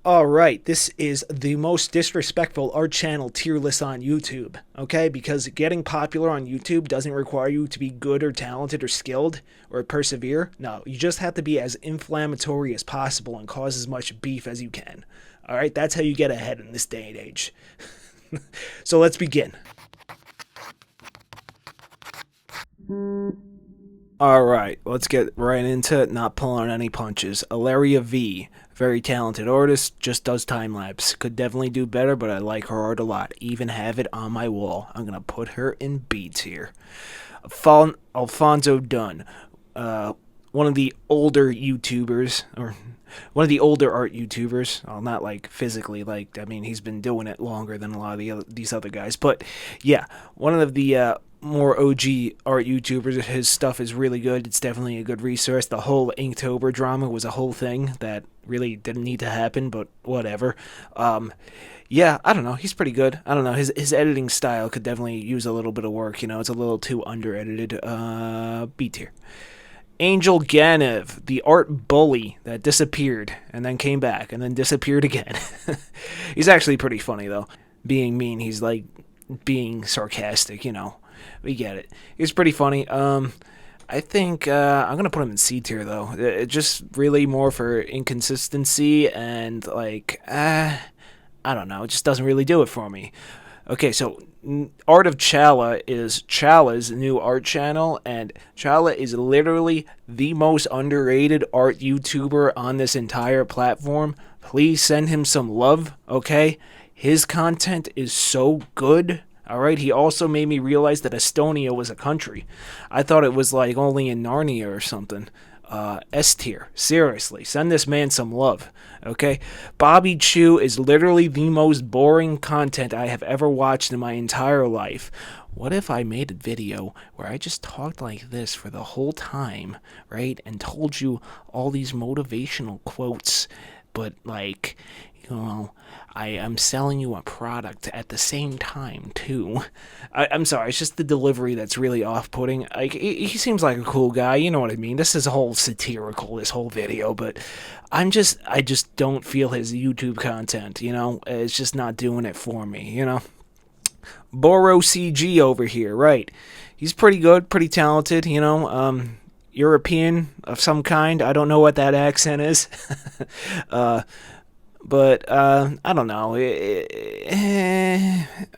Alright, this is the most disrespectful art channel tier list on YouTube, okay? Because getting popular on YouTube doesn't require you to be good or talented or skilled or persevere. No, you just have to be as inflammatory as possible and cause as much beef as you can. Alright, that's how you get ahead in this day and age. So let's begin. Alright, let's get right into it, not pulling any punches. Ilaria V. Very talented artist, just does time-lapse. Could definitely do better, but I like her art a lot. Even have it on my wall. I'm gonna put her in B tier. Alfonso Dunn. One of the older YouTubers, or one of the older art YouTubers. Well, not like physically, like, I mean, he's been doing it longer than a lot of these other guys. But, yeah, one of the more OG art YouTubers. His stuff is really good. It's definitely a good resource. The whole Inktober drama was a whole thing that really didn't need to happen, but whatever. Yeah, I don't know. He's pretty good. I don't know. His editing style could definitely use a little bit of work. You know, it's a little too under-edited. B tier. Angel Ganev, the art bully that disappeared and then came back and then disappeared again. He's actually pretty funny, though. Being mean, he's like being sarcastic, you know. We get it. He's pretty funny. I think I'm gonna put him in C tier though. It just really more for inconsistency and like I don't know. It just doesn't really do it for me. Okay, so Art of Chala is Chala's new art channel, and Chala is literally the most underrated art YouTuber on this entire platform. Please send him some love, okay? His content is so good. Alright, he also made me realize that Estonia was a country. I thought it was like only in Narnia or something. S tier. Seriously, send this man some love. Okay? Bobby Chew is literally the most boring content I have ever watched in my entire life. What if I made a video where I just talked like this for the whole time, right? And told you all these motivational quotes, but like, you know, I'm selling you a product at the same time, too. I'm sorry, it's just the delivery that's really off-putting. Like, he seems like a cool guy, you know what I mean? This is a whole satirical, this whole video, but I just don't feel his YouTube content, you know? It's just not doing it for me, you know? Boro CG over here, right. He's pretty good, pretty talented, you know? European of some kind. I don't know what that accent is. But, I don't know.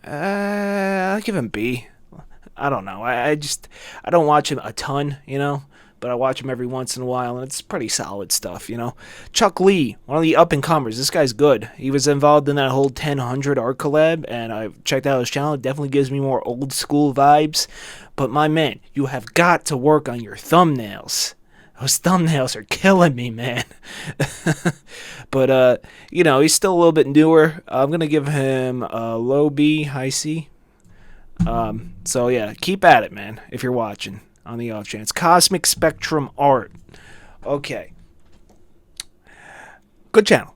I'll give him B. I don't know. I don't watch him a ton, you know? But I watch him every once in a while, and it's pretty solid stuff, you know? Chuck Lee, one of the up-and-comers. This guy's good. He was involved in that whole 1000 art collab, and I've checked out his channel. It definitely gives me more old-school vibes. But, my man, you have got to work on your thumbnails. Those thumbnails are killing me, man. But, you know, he's still a little bit newer. I'm going to give him a low B, high C. So, yeah, keep at it, man, if you're watching on the off chance. Cosmic Spectrum Art. Okay. Good channel.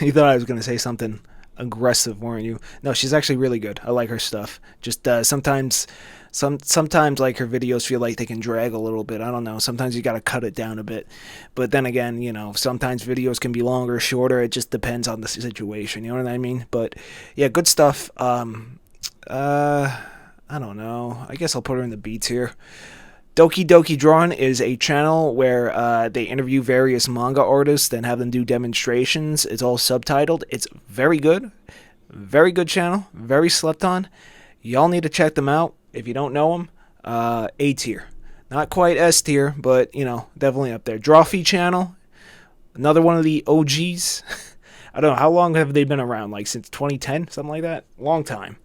You thought I was going to say something aggressive, weren't you? No, she's actually really good. I like her stuff. Just sometimes like her videos feel like they can drag a little bit. I don't know. Sometimes you got to cut it down a bit. But then again, you know, sometimes videos can be longer, shorter. It just depends on the situation. You know what I mean? But yeah, good stuff. I don't know. I guess I'll put her in the B tier. Doki Doki Drawn is a channel where they interview various manga artists and have them do demonstrations. It's all subtitled. It's very good. Very good channel. Very slept on. Y'all need to check them out. If you don't know them, A tier. Not quite S tier, but, you know, definitely up there. Drawfee channel. Another one of the OGs. I don't know. How long have they been around? Like since 2010? Something like that? Long time.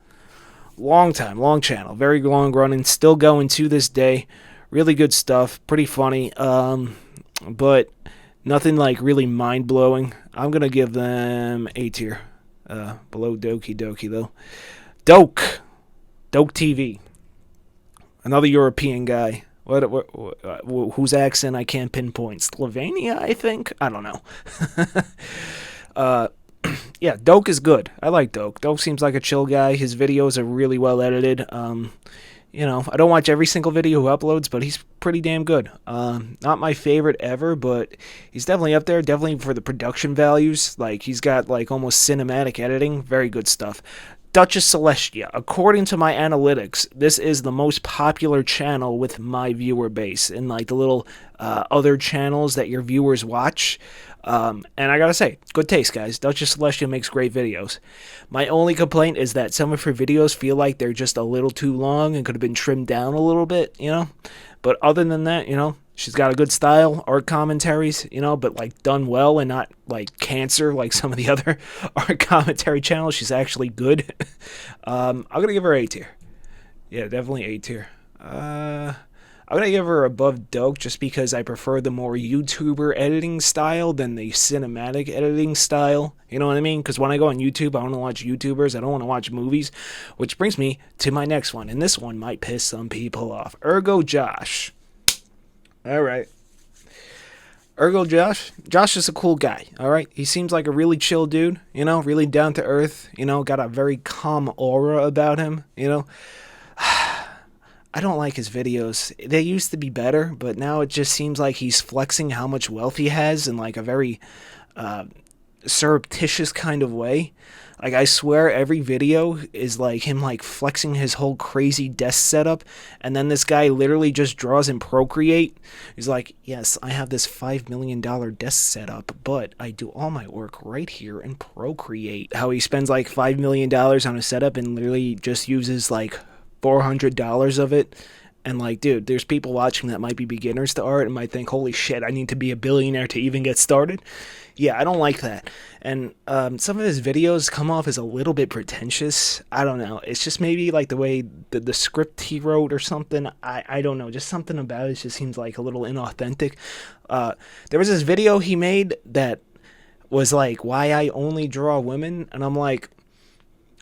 Long time. Long channel. Very long running. Still going to this day. Really good stuff. Pretty funny. But nothing like really mind-blowing. I'm going to give them A tier. Below Doki Doki, though. Doke TV. Another European guy. Whose accent I can't pinpoint. Slovenia, I think? I don't know. Yeah, Doke is good. I like Doke. Doke seems like a chill guy. His videos are really well edited. You know, I don't watch every single video he uploads, but he's pretty damn good. Not my favorite ever, but he's definitely up there. Definitely for the production values. Like, he's got like almost cinematic editing. Very good stuff. Duchess Celestia. According to my analytics, this is the most popular channel with my viewer base in like the little other channels that your viewers watch. And I gotta say, good taste, guys. Duchess Celestia makes great videos. My only complaint is that some of her videos feel like they're just a little too long and could have been trimmed down a little bit, you know? But other than that, you know, she's got a good style, art commentaries, you know, but like done well and not like cancer like some of the other art commentary channels. She's actually good. I'm gonna give her A tier. Yeah, definitely A tier. I'm gonna give her above Doke just because I prefer the more YouTuber editing style than the cinematic editing style. You know what I mean? Because when I go on YouTube, I want to watch YouTubers. I don't want to watch movies. Which brings me to my next one, and this one might piss some people off. Ergo Josh. All right. Ergo Josh. Josh is a cool guy. All right. He seems like a really chill dude. You know, really down to earth. You know, got a very calm aura about him. You know. I don't like his videos. They used to be better, but now it just seems like he's flexing how much wealth he has in like a very surreptitious kind of way. Like, I swear every video is like him like flexing his whole crazy desk setup, and then this guy literally just draws in Procreate. He's like, yes, I have this $5 million desk setup, but I do all my work right here in Procreate. How he spends like $5 million on a setup and literally just uses like $400 of it. And like, dude, there's people watching that might be beginners to art and might think, holy shit, I need to be a billionaire to even get started. Yeah, I don't like that. And some of his videos come off as a little bit pretentious. I don't know. It's just maybe like the way the script he wrote or something. I don't know. Just something about it just seems like a little inauthentic. There was this video he made that was like, why I only draw women. And I'm like,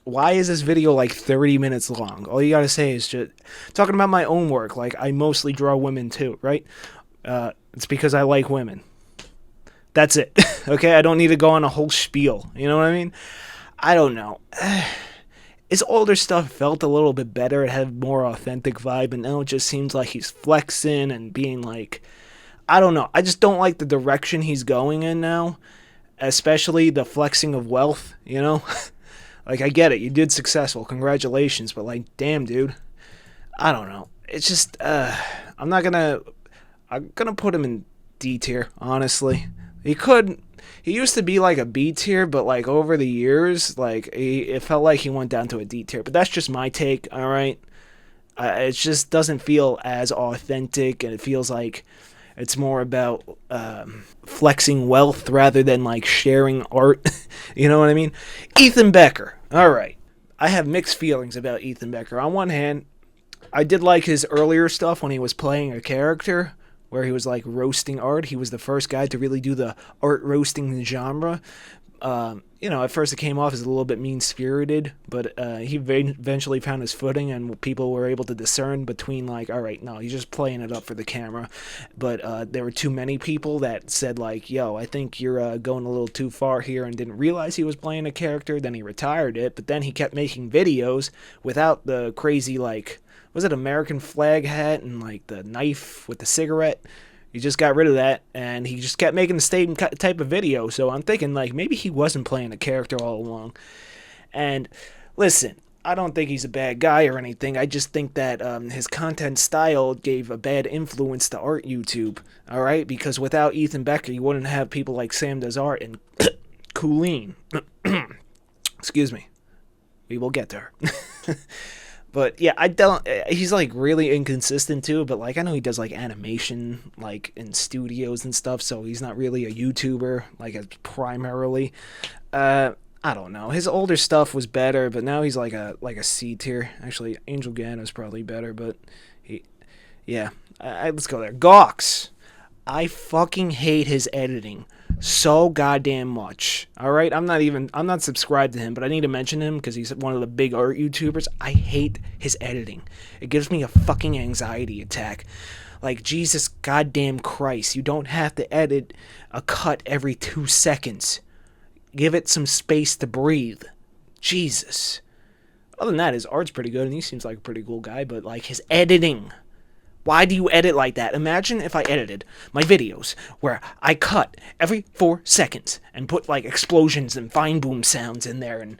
why is this video like 30 minutes long? All you gotta say is just talking about my own work. Like, I mostly draw women too, right? It's because I like women. That's it. Okay, I don't need to go on a whole spiel. You know what I mean? I don't know. His older stuff felt a little bit better. It had more authentic vibe, and now it just seems like he's flexing and being like, I don't know. I just don't like the direction he's going in now, especially the flexing of wealth, you know? Like, I get it. You did successful. Congratulations. But, like, damn, dude. I don't know. It's just, I'm gonna put him in D tier, honestly. He used to be, like, a B tier, but, like, over the years, like, it felt like he went down to a D tier. But that's just my take, all right? It just doesn't feel as authentic, and it feels like it's more about flexing wealth rather than like sharing art. You know what I mean? Ethan Becker. All right. I have mixed feelings about Ethan Becker. On one hand, I did like his earlier stuff when he was playing a character where he was like roasting art. He was the first guy to really do the art roasting genre. You know, at first it came off as a little bit mean-spirited, but he eventually found his footing, and people were able to discern between, like, all right, no, he's just playing it up for the camera. But there were too many people that said, like, yo, I think you're going a little too far here, and didn't realize he was playing a character. Then he retired it, but then he kept making videos without the crazy, like, was it American flag hat and, like, the knife with the cigarette? He just got rid of that, and he just kept making the same type of video. So I'm thinking, like, maybe he wasn't playing a character all along. And listen, I don't think he's a bad guy or anything. I just think that his content style gave a bad influence to art YouTube. All right, because without Ethan Becker, you wouldn't have people like Sam Does Art and Colleen. Excuse me. We will get to her. But yeah, I don't. He's like really inconsistent too. But like, I know he does like animation, like in studios and stuff. So he's not really a YouTuber, like primarily. I don't know. His older stuff was better, but now he's like a C tier. Actually, Angel Gano's probably better, but yeah. Let's go there. Gawks. I fucking hate his editing so goddamn much. Alright? I'm not subscribed to him, but I need to mention him because he's one of the big art YouTubers. I hate his editing. It gives me a fucking anxiety attack. Like, Jesus goddamn Christ, you don't have to edit a cut every 2 seconds. Give it some space to breathe. Jesus. Other than that, his art's pretty good, and he seems like a pretty cool guy. But like his editing, why do you edit like that? Imagine if I edited my videos where I cut every 4 seconds and put like explosions and fine boom sounds in there. And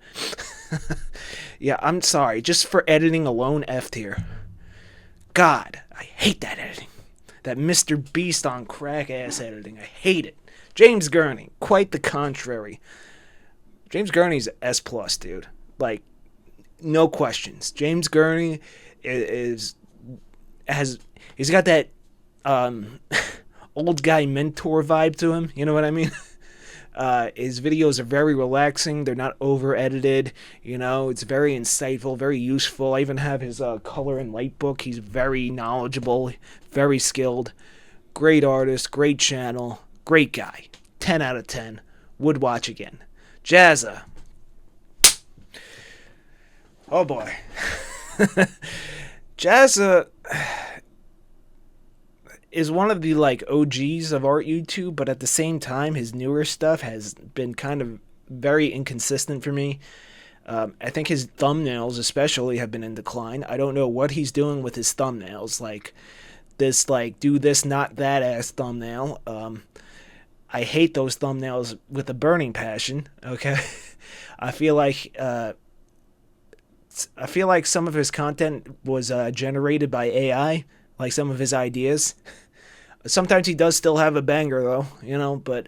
yeah, I'm sorry, just for editing alone, F tier. God, I hate that editing. That Mr. Beast on crack ass editing. I hate it. James Gurney, quite the contrary. James Gurney's S plus, dude. Like, no questions. James Gurney he's got that old guy mentor vibe to him. You know what I mean? His videos are very relaxing. They're not over edited. You know, it's very insightful, very useful. I even have his color and light book. He's very knowledgeable, very skilled, great artist, great channel, great guy. 10 out of 10. Would watch again. Jazza. Oh boy. Jazza is one of the like OGs of art YouTube, but at the same time, his newer stuff has been kind of very inconsistent for me. I think his thumbnails especially have been in decline. I don't know what he's doing with his thumbnails, like this like do this not that ass thumbnail. I hate those thumbnails with a burning passion. Okay. I feel like some of his content was generated by AI, like some of his ideas. Sometimes he does still have a banger, though, you know, but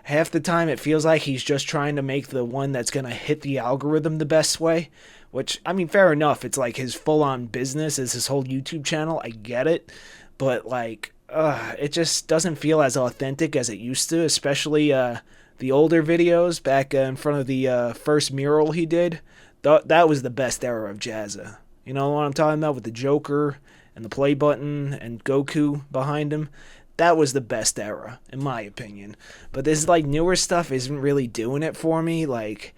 half the time it feels like he's just trying to make the one that's going to hit the algorithm the best way, which, I mean, fair enough. It's like his full-on business is his whole YouTube channel. I get it, but, like, it just doesn't feel as authentic as it used to, especially the older videos back in front of the first mural he did. That was the best era of Jazza. You know what I'm talking about, with the Joker and the play button and Goku behind him? That was the best era, in my opinion. But this like newer stuff isn't really doing it for me. Like,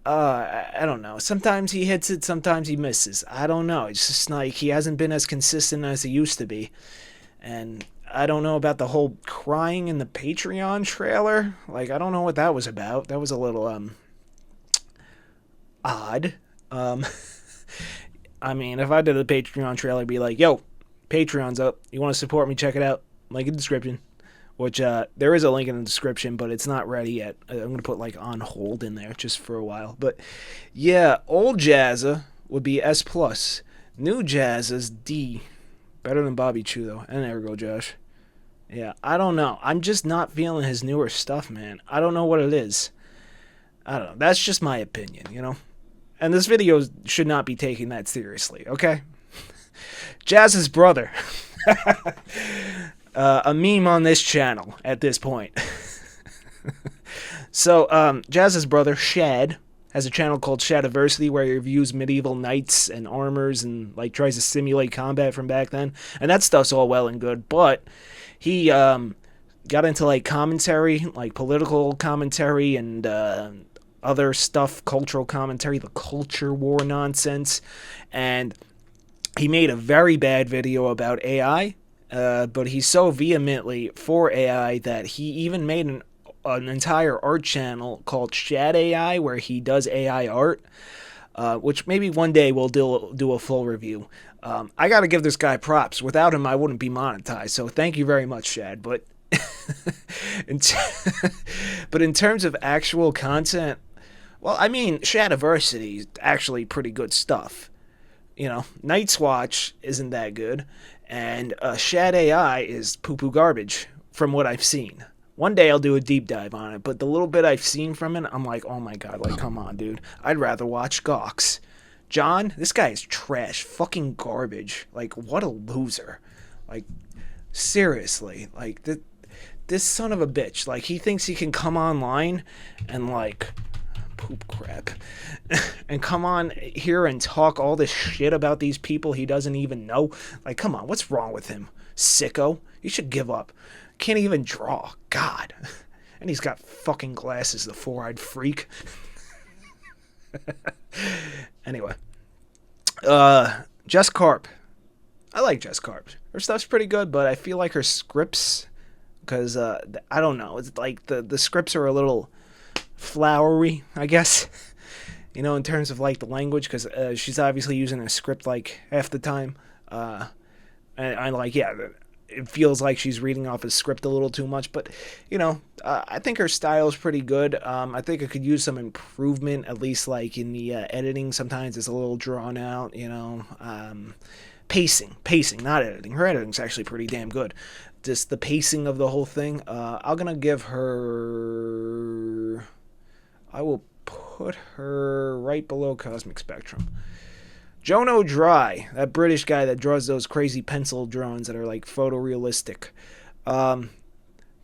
I don't know. Sometimes he hits it, sometimes he misses. I don't know. It's just like he hasn't been as consistent as he used to be. And I don't know about the whole crying in the Patreon trailer. Like, I don't know what that was about. That was a little odd. I mean, if I did a Patreon trailer, I'd be like, yo, Patreon's up. You want to support me? Check it out. Link in the description. Which, there is a link in the description, but it's not ready yet. I'm going to put, like, on hold in there just for a while. But, yeah, old Jazza would be S+. New Jazza's D. Better than Bobby Chew, though. And there we go, Josh. Yeah, I don't know. I'm just not feeling his newer stuff, man. I don't know what it is. I don't know. That's just my opinion, you know? And this video should not be taken that seriously, okay? Jazz's brother. A meme on this channel at this point. So, Jazz's brother, Shad, has a channel called Shadiversity where he reviews medieval knights and armors and, like, tries to simulate combat from back then. And that stuff's all well and good, but he, got into, like, commentary, like, political commentary and, other stuff, cultural commentary, the culture war nonsense, and he made a very bad video about AI, but he's so vehemently for AI that he even made an entire art channel called Shad AI where he does AI art, which maybe one day we'll do a full review. I gotta give this guy props. Without him, I wouldn't be monetized, so thank you very much, Shad. But but in terms of actual content, well, I mean, Shadiversity is actually pretty good stuff. You know, Night's Watch isn't that good, and Shad AI is poo-poo garbage from what I've seen. One day I'll do a deep dive on it, but the little bit I've seen from it, I'm like, oh my god, like, come on, dude. I'd rather watch Gawks. John, this guy is trash, fucking garbage. Like, what a loser. Like, seriously, like, this son of a bitch, like, he thinks he can come online and, like, poop crap and come on here and talk all this shit about these people he doesn't even know. Like, come on, what's wrong with him? Sicko. You should give up. Can't even draw. God. And he's got fucking glasses, the four-eyed freak. Anyway. Jess Carp. I like Jess Carp. Her stuff's pretty good, but I feel like her scripts, because, I don't know, it's like the scripts are a little flowery, I guess. in terms of like the language, because she's obviously using a script like half the time. And I like, yeah, it feels like she's reading off a script a little too much, but I think her style is pretty good. I think it could use some improvement, at least like in the editing. Sometimes it's a little drawn out, pacing, not editing. Her editing's actually pretty damn good. Just the pacing of the whole thing. I'm gonna give her. I will put her right below Cosmic Spectrum. Jono Dry, that British guy that draws those crazy pencil drawings that are like photorealistic.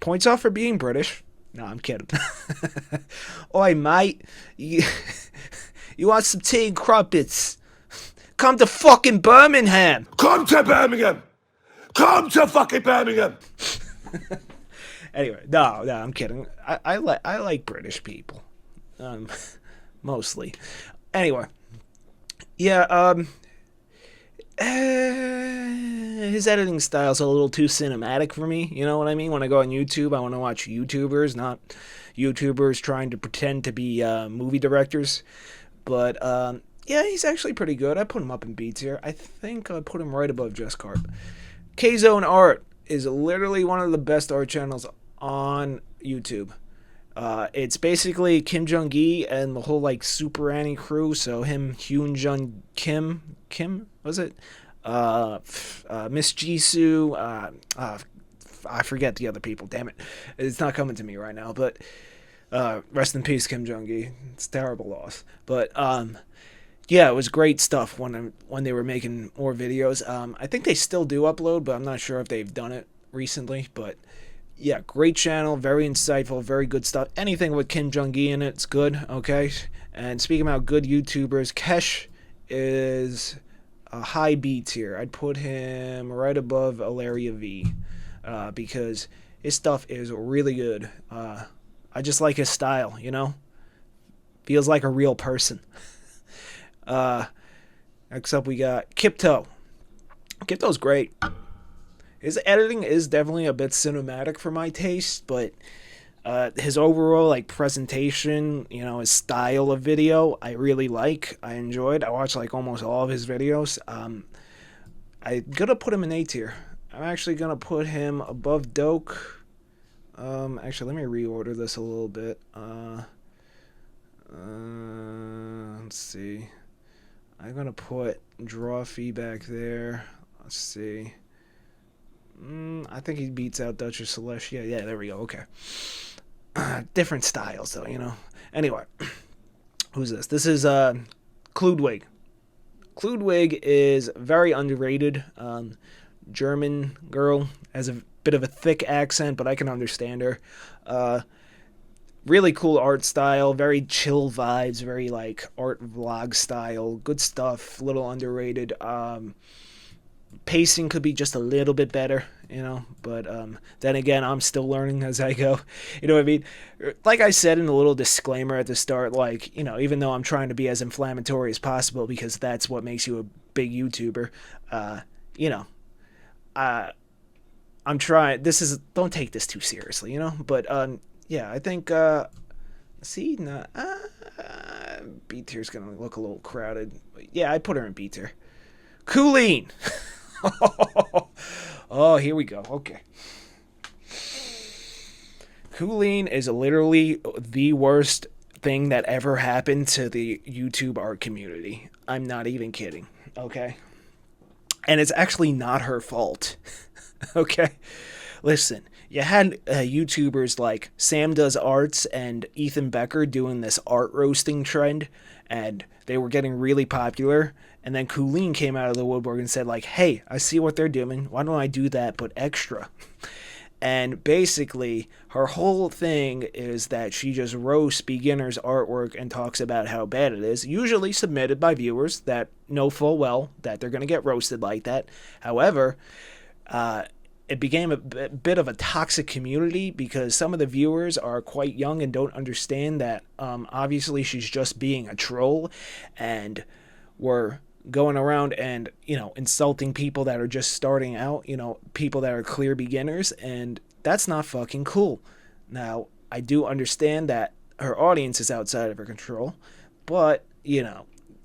Points off for being British. No, I'm kidding. Oi, mate. You want some tea and crumpets? Come to fucking Birmingham. Come to Birmingham. Come to fucking Birmingham. Anyway, no, I'm kidding. I like British people. Mostly. Anyway. Yeah, his editing style's a little too cinematic for me, you know what I mean? When I go on YouTube, I want to watch YouTubers, not YouTubers trying to pretend to be movie directors. But, yeah, he's actually pretty good. I put him up in B tier. I think I put him right above Just Carp. K-Zone Art is literally one of the best art channels on YouTube. It's basically Kim Jong-gi and the whole like Super Annie crew. So him, Hyun Jun Kim was it? Miss Jisoo. I forget the other people. Damn it, it's not coming to me right now. But rest in peace, Kim Jong-gi. It's a terrible loss. But yeah, it was great stuff when they were making more videos. I think they still do upload, but I'm not sure if they've done it recently. But yeah, great channel, very insightful, very good stuff. Anything with Kim Jong-gi in it's good, okay? And speaking about good YouTubers, Kesh is a high B tier. I'd put him right above Alaria V because his stuff is really good. I just like his style, Feels like a real person. Next up we got Kipto. Kipto's great. His editing is definitely a bit cinematic for my taste, but his overall like presentation, his style of video, I really like. I enjoyed. I watched like almost all of his videos. I'm gonna put him in A tier. I'm actually gonna put him above Doke. Actually, let me reorder this a little bit. Let's see. I'm gonna put Draw Feedback there. Let's see. I think he beats out Duchess Celestia. Yeah, there we go. Okay. Different styles, though, Anyway, who's this? This is Kludwig. Kludwig is very underrated. German girl, has a bit of a thick accent, but I can understand her. Really cool art style, very chill vibes, very like art vlog style. Good stuff, little underrated. Pacing could be just a little bit better, but then again, I'm still learning as I go. You know what I mean? Like I said in a little disclaimer at the start, like, even though I'm trying to be as inflammatory as possible because that's what makes you a big YouTuber, I'm trying. Don't take this too seriously, but yeah, I think, B tier's gonna look a little crowded. But yeah, I put her in B tier. Colleen! Oh, here we go. Okay. Colleen is literally the worst thing that ever happened to the YouTube art community. I'm not even kidding. Okay? And it's actually not her fault. Okay? Listen, you had YouTubers like Sam Does Arts and Ethan Becker doing this art roasting trend, and they were getting really popular. And then Colleen came out of the woodwork and said, like, hey, I see what they're doing. Why don't I do that, but extra? And basically, her whole thing is that she just roasts beginners' artwork and talks about how bad it is, usually submitted by viewers that know full well that they're going to get roasted like that. However, it became a bit of a toxic community because some of the viewers are quite young and don't understand that obviously she's just being a troll, and were going around and, insulting people that are just starting out, people that are clear beginners, and that's not fucking cool. Now, I do understand that her audience is outside of her control, but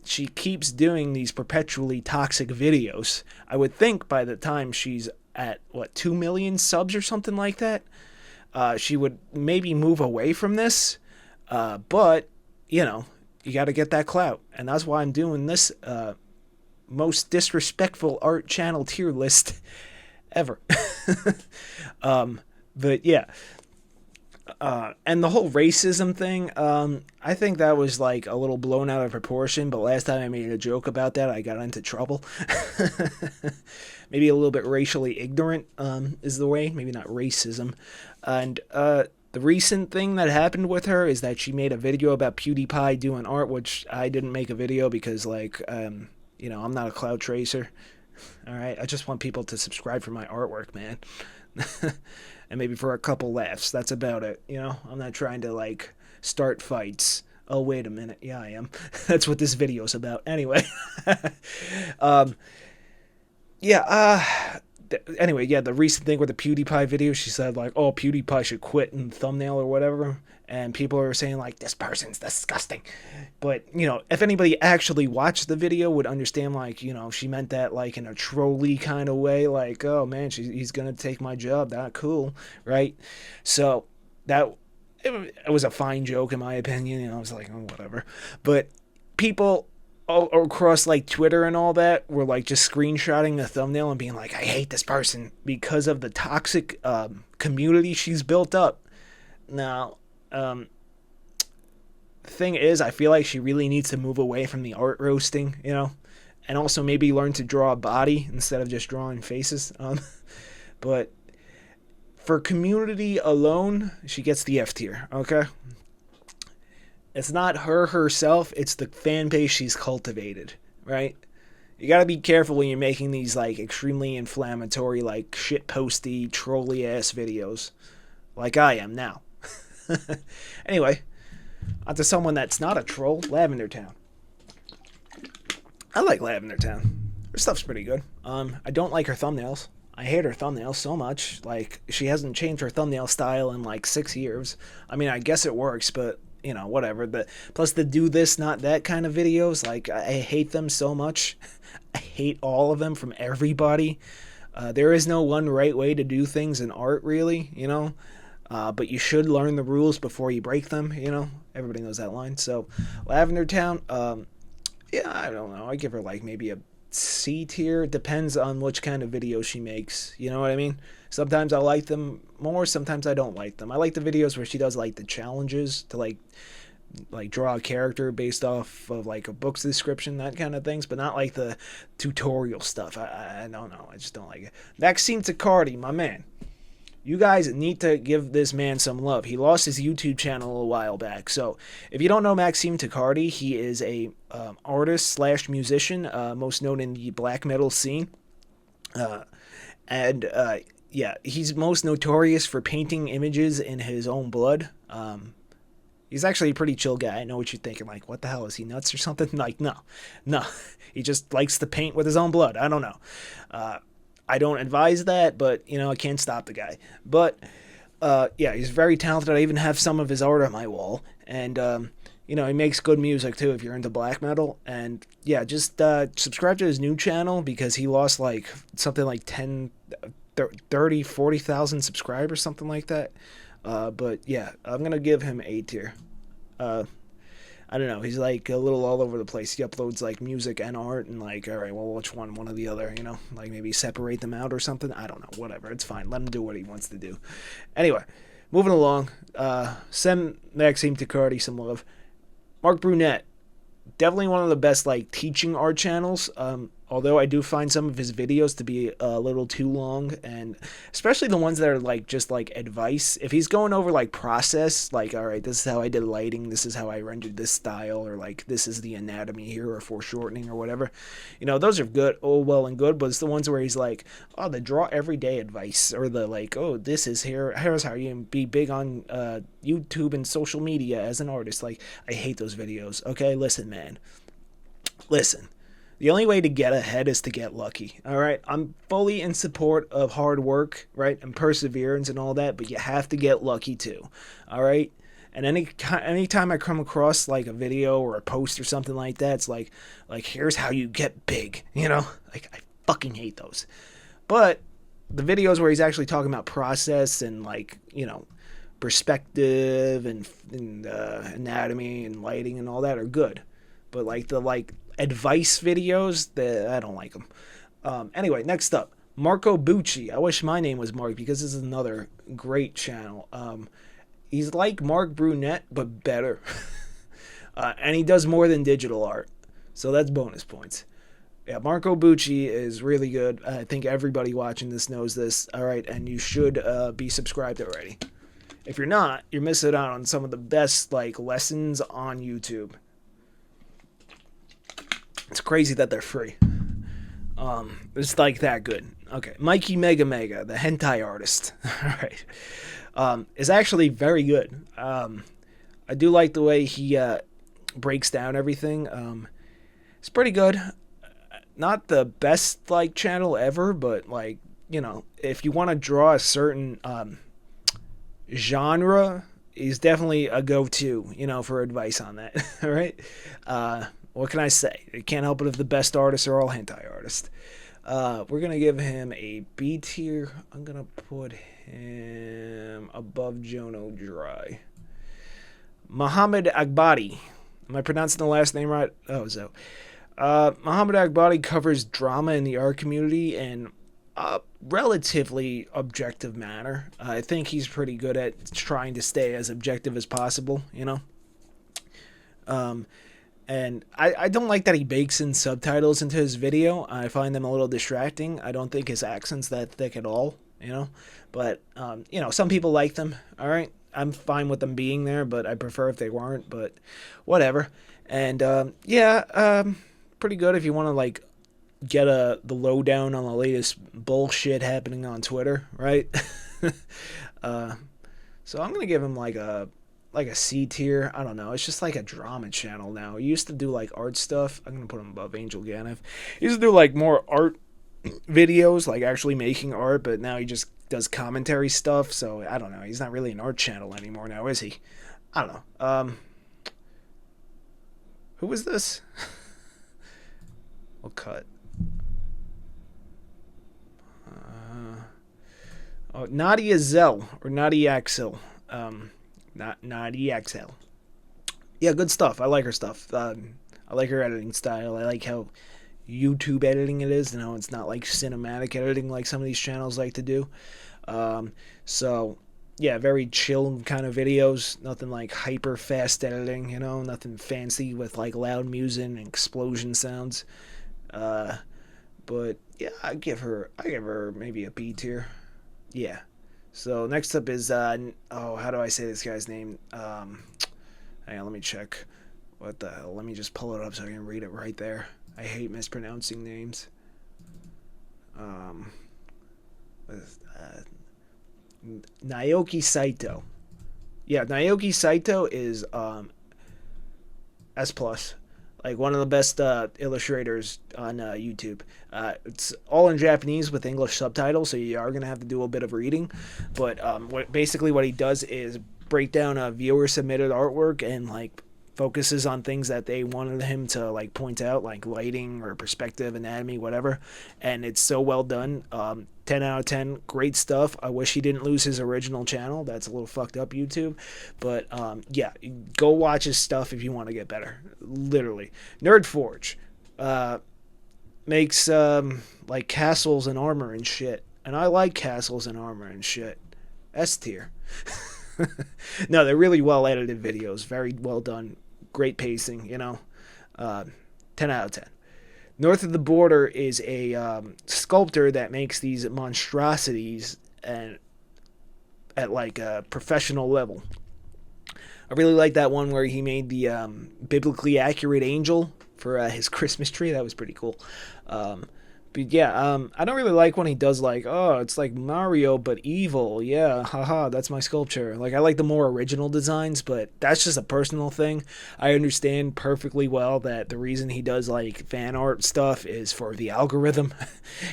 she keeps doing these perpetually toxic videos. I would think by the time she's at, 2 million subs or something like that, she would maybe move away from this. But, you got to get that clout. And that's why I'm doing this most disrespectful art channel tier list ever. But yeah. And the whole racism thing, I think that was like a little blown out of proportion, but last time I made a joke about that, I got into trouble. Maybe a little bit racially ignorant is the way, maybe not racism. And the recent thing that happened with her is that she made a video about PewDiePie doing art, which I didn't make a video because, like, I'm not a cloud tracer. All right, I just want people to subscribe for my artwork, man. And maybe for a couple laughs. That's about it. I'm not trying to like start fights. Oh, wait a minute. Yeah, I am. That's what this video's about. Anyway. Anyway, the recent thing with the PewDiePie video, she said like, oh, PewDiePie should quit in the thumbnail or whatever. And people are saying like, this person's disgusting. But, if anybody actually watched the video would understand like, she meant that like in a trolly kind of way. Like, oh man, he's going to take my job. That cool. Right. So it was a fine joke in my opinion. I was like, oh, whatever. But people all across like Twitter and all that were like just screenshotting the thumbnail and being like, I hate this person because of the toxic community she's built up. Now, thing is, I feel like she really needs to move away from the art roasting, and also maybe learn to draw a body instead of just drawing faces. But for community alone, she gets the F tier, okay? It's not her herself, it's the fan base she's cultivated, right? You gotta be careful when you're making these like extremely inflammatory, like shit posty, trolly ass videos, like I am now. Anyway, onto someone that's not a troll, Lavender Town. I like Lavender Town. Her stuff's pretty good. I don't like her thumbnails. I hate her thumbnails so much. Like, she hasn't changed her thumbnail style in like 6 years. I mean, I guess it works, but whatever. Plus the do this, not that kind of videos, like, I hate them so much. I hate all of them from everybody. There is no one right way to do things in art, really, but you should learn the rules before you break them, Everybody knows that line. So, Lavender Town, I don't know. I give her like maybe a C tier. It depends on which kind of video she makes. You know what I mean? Sometimes I like them more. Sometimes I don't like them. I like the videos where she does like the challenges to like draw a character based off of like a book's description, that kind of things, but not like the tutorial stuff. I don't know. I just don't like it. Maxime Tacardi, my man. You guys need to give this man some love. He lost his YouTube channel a while back. So if you don't know Maxime Tacardi, he is a artist / musician, most known in the black metal scene. He's most notorious for painting images in his own blood. He's actually a pretty chill guy. I know what you're thinking. Like, what the hell? Is he nuts or something? Like, no. He just likes to paint with his own blood. I don't know. I don't advise that, but, I can't stop the guy. But, he's very talented. I even have some of his art on my wall. And, he makes good music, too, if you're into black metal. And, just subscribe to his new channel because he lost, like, something like 30, 40,000 subscribers, something like that. But, I'm going to give him A tier. I don't know. He's like a little all over the place. He uploads like music and art and like, all right, well, which one or the other, like maybe separate them out or something. I don't know. Whatever. It's fine. Let him do what he wants to do. Anyway, moving along. Send Maxime Tacardi some love. Mark Brunette. Definitely one of the best like teaching art channels. Although I do find some of his videos to be a little too long, and especially the ones that are like just like advice. If he's going over like process, like, all right, this is how I did lighting, this is how I rendered this style, or like this is the anatomy here, or foreshortening or whatever, those are good, all well and good. But it's the ones where he's like, oh, the draw everyday advice, or the like, oh, this is here's how you be big on YouTube and social media as an artist. Like, I hate those videos. Okay, listen, man, listen. The only way to get ahead is to get lucky, all right? I'm fully in support of hard work, right, and perseverance and all that, but you have to get lucky too, all right? And anytime I come across like a video or a post or something like that, it's like here's how you get big, you know? Like I fucking hate those. But the videos where he's actually talking about process and like, you know, perspective and anatomy and lighting and all that are good. But like the advice videos, I don't like them. Anyway, next up, Marco Bucci. I wish my name was Mark because this is another great channel. He's like Mark Brunette but better, and he does more than digital art, so that's bonus points. Yeah, Marco Bucci is really good. I think everybody watching this knows this. All right, and you should be subscribed already. If you're not, you're missing out on some of the best like lessons on YouTube. It's crazy that they're free. It's like that good. Okay, Mikey Mega Mega, the hentai artist. All right, is actually very good. I do like the way he breaks down everything. It's pretty good. Not the best like channel ever, but like, you know, if you want to draw a certain genre, he's definitely a go-to, you know, for advice on that. All right. What can I say? You can't help it if the best artists are all hentai artists. We're gonna give him a B tier. I'm gonna put him above Jono Dry. Muhammad Agbadi. Am I pronouncing the last name right? Oh, so. Muhammad Agbadi covers drama in the art community in a relatively objective manner. I think he's pretty good at trying to stay as objective as possible, you know? And I don't like that he bakes in subtitles into his video. I find them a little distracting. I don't think his accent's that thick at all, you know? But, you know, some people like them, all right? I'm fine with them being there, but I prefer if they weren't, but whatever. And, pretty good if you want to like get the lowdown on the latest bullshit happening on Twitter, right? So I'm gonna give him like a C tier. I don't know. It's just like a drama channel now. He used to do like art stuff. I'm gonna put him above Angel Ganef. He used to do like more art videos, like actually making art, but now he just does commentary stuff. So I don't know. He's not really an art channel anymore now, is he? I don't know. Who was this? We'll cut. Nadia Zell or Nadia Axel. Not Nadia Axel. Yeah, good stuff. I like her stuff. I like her editing style. I like how YouTube editing it is. You know, it's not like cinematic editing like some of these channels like to do. So yeah, very chill kind of videos. Nothing like hyper fast editing. You know, nothing fancy with like loud music and explosion sounds. But yeah, I give her maybe a B tier. Yeah. So next up is how do I say this guy's name? Hang on, let me check. What the hell? Let me just pull it up so I can read it right there. I hate mispronouncing names. Naoki Saito. Yeah, Naoki Saito is S plus. Like one of the best illustrators on YouTube. It's all in Japanese with English subtitles, so you are going to have to do a bit of reading. But what he does is break down a viewer submitted artwork and like focuses on things that they wanted him to like point out, like lighting or perspective, anatomy, whatever. And it's so well done. 10 out of 10, great stuff. I wish he didn't lose his original channel. That's a little fucked up, YouTube. But yeah, go watch his stuff if you want to get better. Literally. Nerd Forge makes like castles and armor and shit. And I like castles and armor and shit. S tier. No, they're really well edited videos. Very well done. Great pacing, you know. 10 out of 10. North of the Border is a sculptor that makes these monstrosities at like a professional level. I really like that one where he made the biblically accurate angel for his Christmas tree. That was pretty cool. But yeah, I don't really like when he does like, oh, it's like Mario but evil. Yeah, haha, that's my sculpture. Like, I like the more original designs, but that's just a personal thing. I understand perfectly well that the reason he does like fan art stuff is for the algorithm.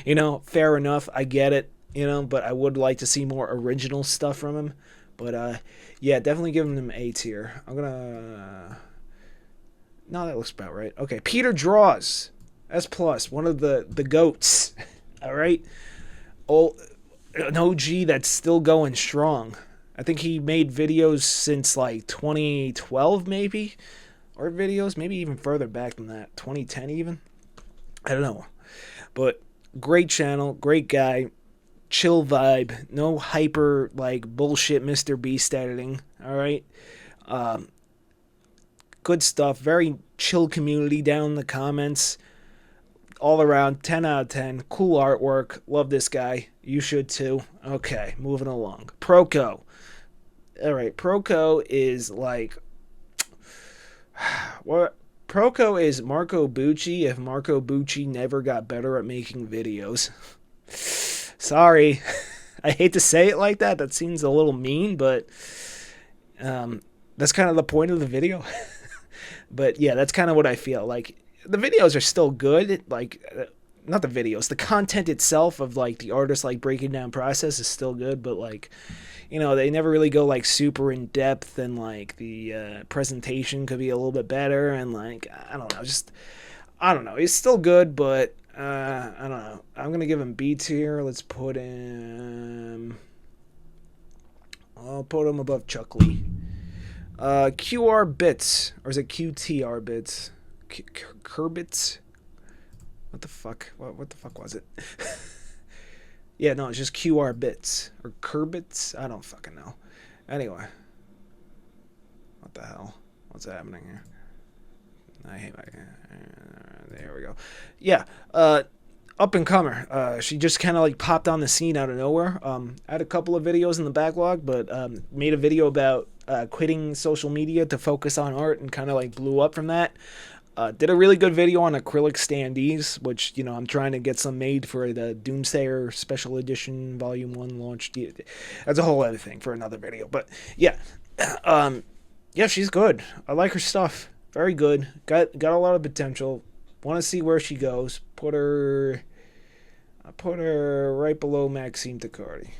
You know, fair enough. I get it, you know, but I would like to see more original stuff from him. But yeah, definitely giving them A tier. I'm gonna. No, that looks about right. Okay, Peter Draws, S plus, one of the goats. All right, an OG that's still going strong. I think he made videos since like 2012, maybe, or videos maybe even further back than that, 2010 even. I don't know, but great channel, great guy, chill vibe, no hyper like bullshit Mr. Beast editing. All right, um, good stuff. Very chill community down in the comments. All around 10 out of 10. Cool artwork. Love this guy. You should too. Okay, moving along. Proco. All right, Proco is like what? Proco is Marco Bucci if Marco Bucci never got better at making videos. Sorry. I hate to say it like that. That seems a little mean, but that's kind of the point of the video. But yeah, that's kind of what I feel. Like, the videos are still good. Like, not the videos, the content itself of like the artist like breaking down process is still good, but like, you know, they never really go like super in depth, and like the presentation could be a little bit better, and like I don't know. It's still good, but I don't know. I'm gonna give him B tier. Let's put him. I'll put him above Chuckley. QR bits, or is it QTR bits? Kerbits? What the fuck? What the fuck was it? Yeah, no, it's just QR bits or Kerbits. I don't fucking know. Anyway, what the hell? What's happening here? I hate my. There we go. Yeah, up and comer. She just kind of like popped on the scene out of nowhere. I had a couple of videos in the backlog, but made a video about quitting social media to focus on art, and kind of like blew up from that. Did a really good video on acrylic standees, which, you know, I'm trying to get some made for the Doomsayer Special Edition Volume 1 launch. That's a whole other thing for another video. But, yeah. Yeah, she's good. I like her stuff. Very good. Got a lot of potential. Want to see where she goes. Put her right below Maxime Taccardi.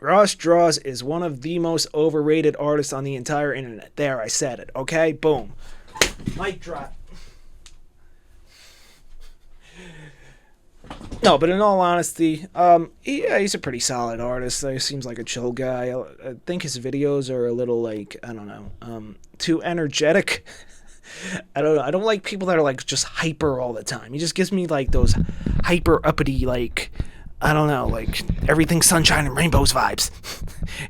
Ross Draws is one of the most overrated artists on the entire internet. There, I said it. Okay? Boom. Mic drop. No, but in all honesty, yeah, he's a pretty solid artist. He seems like a chill guy. I think his videos are a little like, I don't know, too energetic. I don't know. I don't like people that are like just hyper all the time. He just gives me like those hyper uppity, like, I don't know, like everything sunshine and rainbows vibes.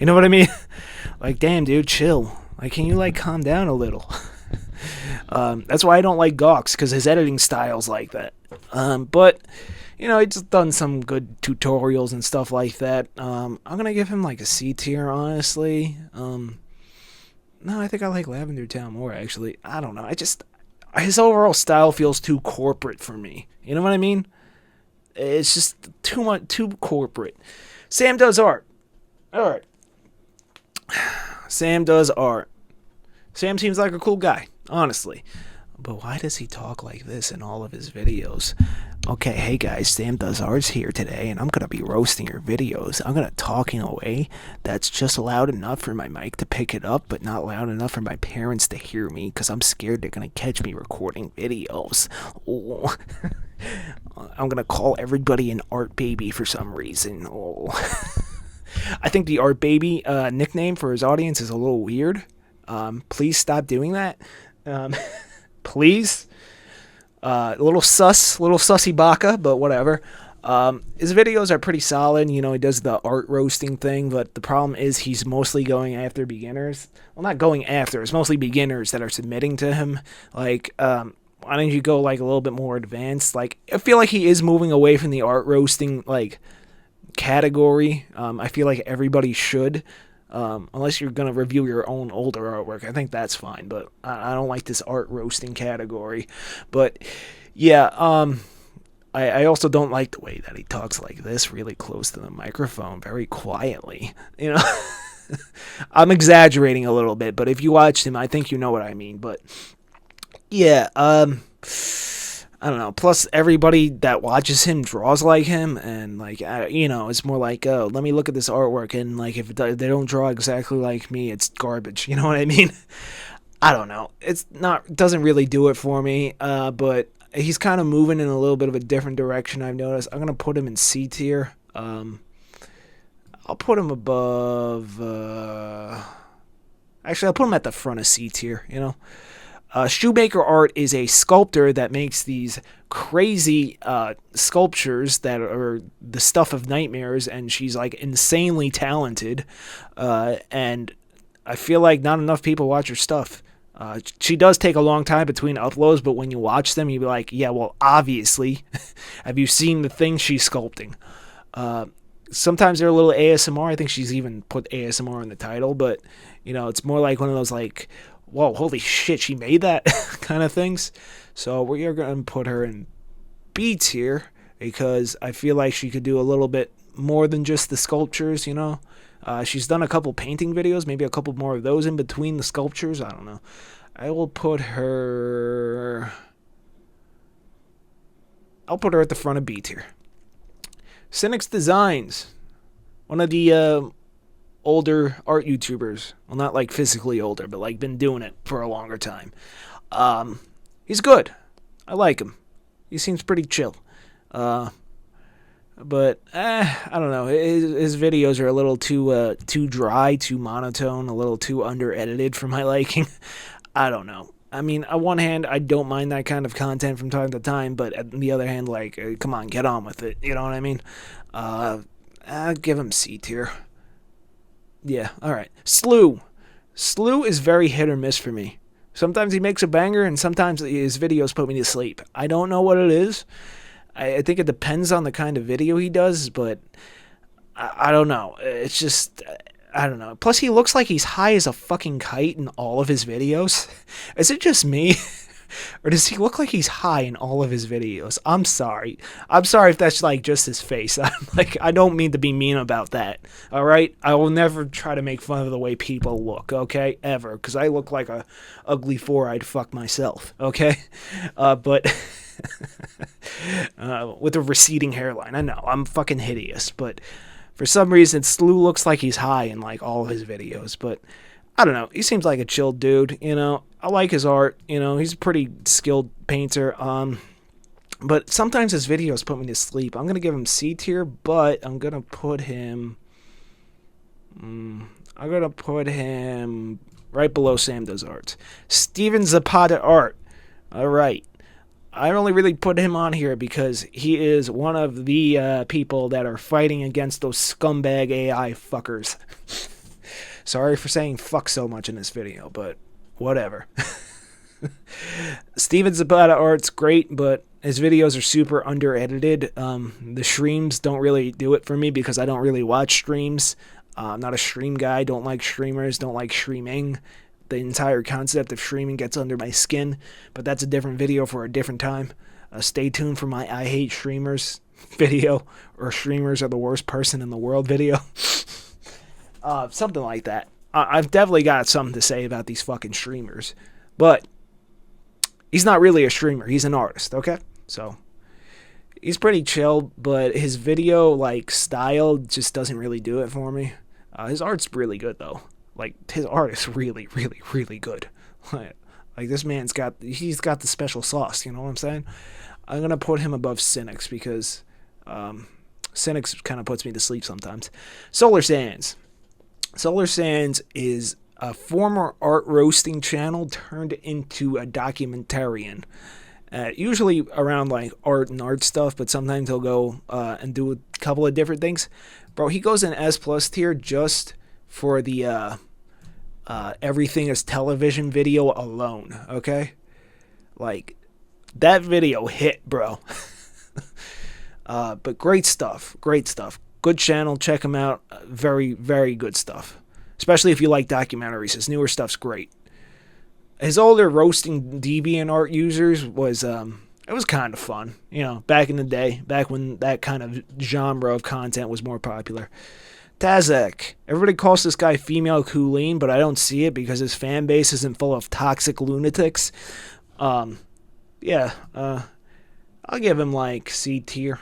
You know what I mean? Like, damn, dude, chill. Like, can you like calm down a little? That's why I don't like Gawks, because his editing style's like that. But, you know, he's done some good tutorials and stuff like that. I'm going to give him like a C tier, honestly. No, I think I like Lavender Town more, actually. I don't know. His overall style feels too corporate for me. You know what I mean? It's just too corporate. Sam does art. All right. Sam does art. Sam seems like a cool guy, honestly. But why does he talk like this in all of his videos? Okay, hey guys, Sam Does Arts here today, and I'm going to be roasting your videos. I'm going to talk in a way that's just loud enough for my mic to pick it up, but not loud enough for my parents to hear me, because I'm scared they're going to catch me recording videos. Oh. I'm going to call everybody an art baby for some reason. Oh. I think the art baby nickname for his audience is a little weird. Please stop doing that. Please. A little sussy baka, but whatever. His videos are pretty solid. You know, he does the art roasting thing, but the problem is he's mostly going after beginners. Well, not going after. It's mostly beginners that are submitting to him. Like, why don't you go, like, a little bit more advanced? Like, I feel like he is moving away from the art roasting, like, category. I feel like everybody should. Unless you're going to review your own older artwork. I think that's fine, but I don't like this art roasting category. But, yeah, I also don't like the way that he talks like this, really close to the microphone, very quietly. You know, I'm exaggerating a little bit, but if you watched him, I think you know what I mean. But, yeah, I I don't know. Plus, everybody that watches him draws like him, and like it's more like, oh, let me look at this artwork, and like if they don't draw exactly like me, it's garbage. You know what I mean? I don't know. Doesn't really do it for me. But he's kind of moving in a little bit of a different direction. I've noticed. I'm gonna put him in C tier. I'll put him above. Actually, I'll put him at the front of C tier. Shoemaker Art is a sculptor that makes these crazy sculptures that are the stuff of nightmares, and she's like insanely talented. And I feel like not enough people watch her stuff. She does take a long time between uploads, but when you watch them, you'll be like, yeah, well, obviously. Have you seen the thing she's sculpting? Sometimes they're a little ASMR. I think she's even put ASMR in the title, but, it's more like one of those, like, whoa, holy shit, she made that kind of things. So we are going to put her in B tier because I feel like she could do a little bit more than just the sculptures, She's done a couple painting videos, maybe a couple more of those in between the sculptures. I don't know. I will put her... I'll put her at the front of B tier. Cynic's Designs. One of the older art YouTubers. Well, not like physically older, but like been doing it for a longer time. He's good. I like him. He seems pretty chill. But I don't know. His videos are a little too dry, too monotone, a little too under-edited for my liking. I don't know. I mean, on one hand, I don't mind that kind of content from time to time, but on the other hand, like, come on, get on with it. You know what I mean? I'll give him C tier. Yeah, alright. Slew. Slew is very hit or miss for me. Sometimes he makes a banger, and sometimes his videos put me to sleep. I don't know what it is. I think it depends on the kind of video he does, but I don't know. It's just, I don't know. Plus, he looks like he's high as a fucking kite in all of his videos. Is it just me? Or does he look like he's high in all of his videos? I'm sorry. I'm sorry if that's like just his face. I don't mean to be mean about that. All right? I will never try to make fun of the way people look, okay? Ever. Because I look like a ugly four-eyed fuck myself, okay? But... with a receding hairline. I know, I'm fucking hideous, but for some reason, Slew looks like he's high in like all of his videos, but I don't know. He seems like a chill dude, I like his art, he's a pretty skilled painter, but sometimes his videos put me to sleep. I'm gonna give him C tier, but I'm gonna put him right below Sam Does Art. Steven Zapata Art. Alright. I only really put him on here because he is one of the people that are fighting against those scumbag AI fuckers. Sorry for saying fuck so much in this video, but whatever. Steven Zapata Art's great, but his videos are super under-edited. The streams don't really do it for me because I don't really watch streams. I'm not a stream guy, don't like streamers, don't like streaming. The entire concept of streaming gets under my skin, but that's a different video for a different time. Stay tuned for my I Hate Streamers video, or Streamers Are the Worst Person in the World video. Something like that. I've definitely got something to say about these fucking streamers, but he's not really a streamer. He's an artist, okay? So he's pretty chill, but his video like style just doesn't really do it for me. His art's really good though. Like, his art is really, really, really good. Like, this man's he's got the special sauce, you know what I'm saying? I'm going to put him above Cynics because Cynics kind of puts me to sleep sometimes. Solar Sands. Solar Sands is a former art roasting channel turned into a documentarian. Usually around, like, art and art stuff, but sometimes he'll go and do a couple of different things. Bro, he goes in S+ tier just... for the everything is television video alone, okay? Like, that video hit, bro. But great stuff, Good channel, check him out. Very, very good stuff. Especially if you like documentaries. His newer stuff's great. His older roasting DeviantArt users was, it was kind of fun. Back in the day, back when that kind of genre of content was more popular. Tazek. Everybody calls this guy Female Coolene, but I don't see it because his fan base isn't full of toxic lunatics. I'll give him like C tier.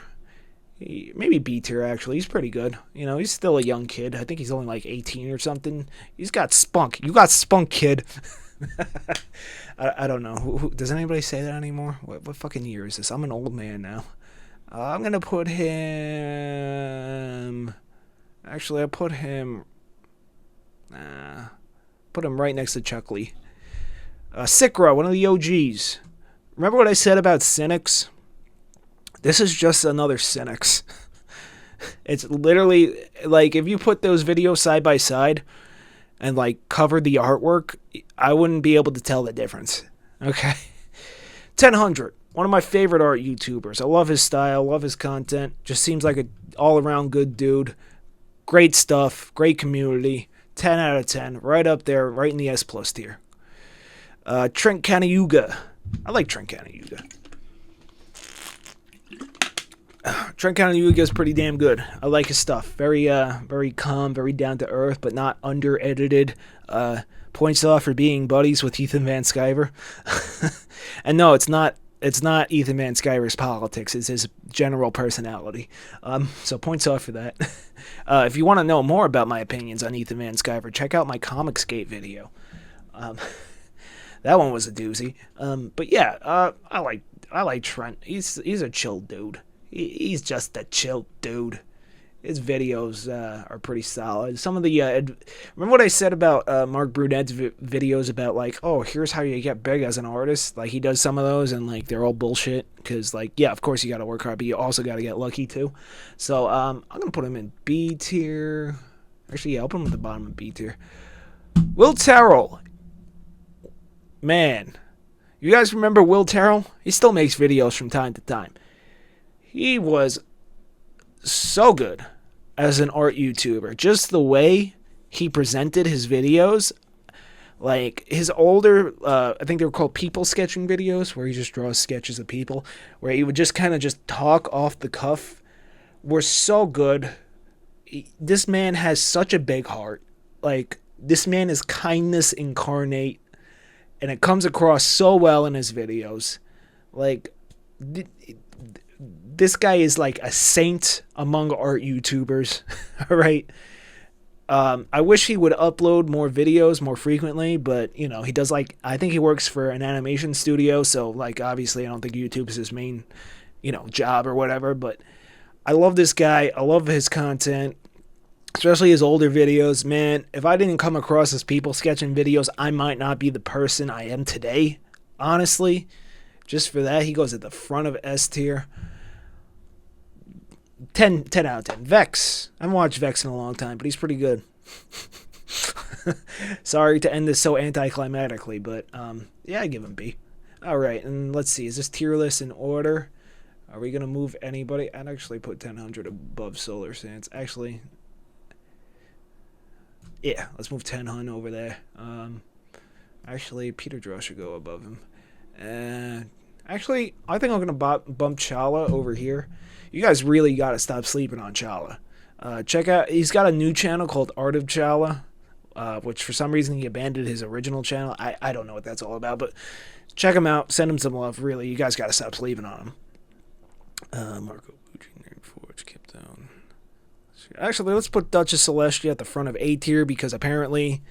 Maybe B tier, actually. He's pretty good. You know, he's still a young kid. I think he's only like 18 or something. He's got spunk. You got spunk, kid. I don't know. Does anybody say that anymore? What fucking year is this? I'm an old man now. I'm going to put him... Actually, I'll put him... put him right next to Chuck Lee. Sikra, one of the OGs. Remember what I said about cynics? This is just another cynics. It's literally like if you put those videos side by side and like covered the artwork, I wouldn't be able to tell the difference. Okay. 1000, one of my favorite art YouTubers. I love his style, love his content. Just seems like an all-around good dude. Great stuff, great community. 10 out of 10, right up there, right in the S+ tier. Trent Kanayuga. I like Trent Kanayuga. Trent Kanayuga is pretty damn good. I like his stuff. Very calm, very down to earth, but not under edited. Points off for being buddies with Ethan Van Sciver. And no, it's not Ethan Van Sciver's politics. It's his general personality. So points off for that. If you want to know more about my opinions on Ethan Van Sciver, check out my Comicsgate video. That one was a doozy. But yeah, I like Trent. He's a chill dude. He's just a chill dude. His videos are pretty solid. Some of the remember what I said about Mark Brunet's videos about like, oh, here's how you get big as an artist. Like he does some of those and like they're all bullshit because like yeah, of course you got to work hard, but you also got to get lucky too. So I'm gonna put him in B tier. Actually, yeah, I'll put him at the bottom of B tier. Will Terrell, man, you guys remember Will Terrell? He still makes videos from time to time. He was so good as an art YouTuber. Just the way he presented his videos. Like, his older, I think they were called people sketching videos, where he just draws sketches of people, where he would just kind of just talk off the cuff, were so good. This man has such a big heart. Like, this man is kindness incarnate, and it comes across so well in his videos. Like, this guy is like a saint among art YouTubers, all right? I wish he would upload more videos more frequently, but, you know, he does like, I think he works for an animation studio, so, like, obviously I don't think YouTube is his main, you know, job or whatever, but I love this guy. I love his content, especially his older videos. Man, if I didn't come across his people sketching videos, I might not be the person I am today, honestly. Just for that, he goes at the front of S tier. 10 out of 10. Vex. I haven't watched Vex in a long time, but he's pretty good. Sorry to end this so anticlimactically, but yeah, I give him B. Alright, and let's see. Is this tier list in order? Are we going to move anybody? I'd actually put 1000 above Solar Sands. Actually, yeah, let's move 1000 over there. Actually, Peter Draw should go above him. Actually, I think I'm going to bump Chala over here. You guys really got to stop sleeping on Chala. Check out, he's got a new channel called Art of Chala, which for some reason he abandoned his original channel. I don't know what that's all about, but check him out. Send him some love. Really, you guys got to stop sleeping on him. Marco Bucci, Nerd Forge, kept down. Actually, let's put Duchess Celestia at the front of A tier because apparently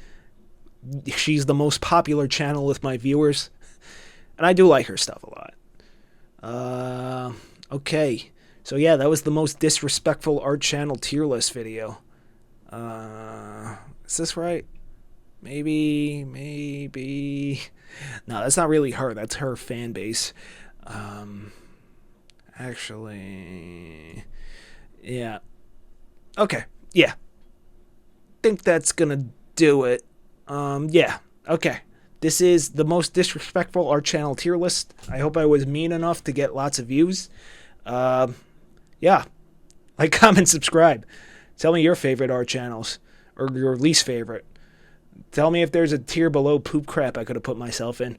she's the most popular channel with my viewers. And I do like her stuff a lot. Okay. So yeah, that was the most disrespectful art channel tier list video. Is this right? Maybe. No, that's not really her. That's her fan base. Actually, yeah. Okay, yeah. Think that's gonna do it. Yeah. Okay. This is the most disrespectful art channel tier list. I hope I was mean enough to get lots of views. Yeah. Like, comment, subscribe. Tell me your favorite art channels. Or your least favorite. Tell me if there's a tier below poop crap I could have put myself in.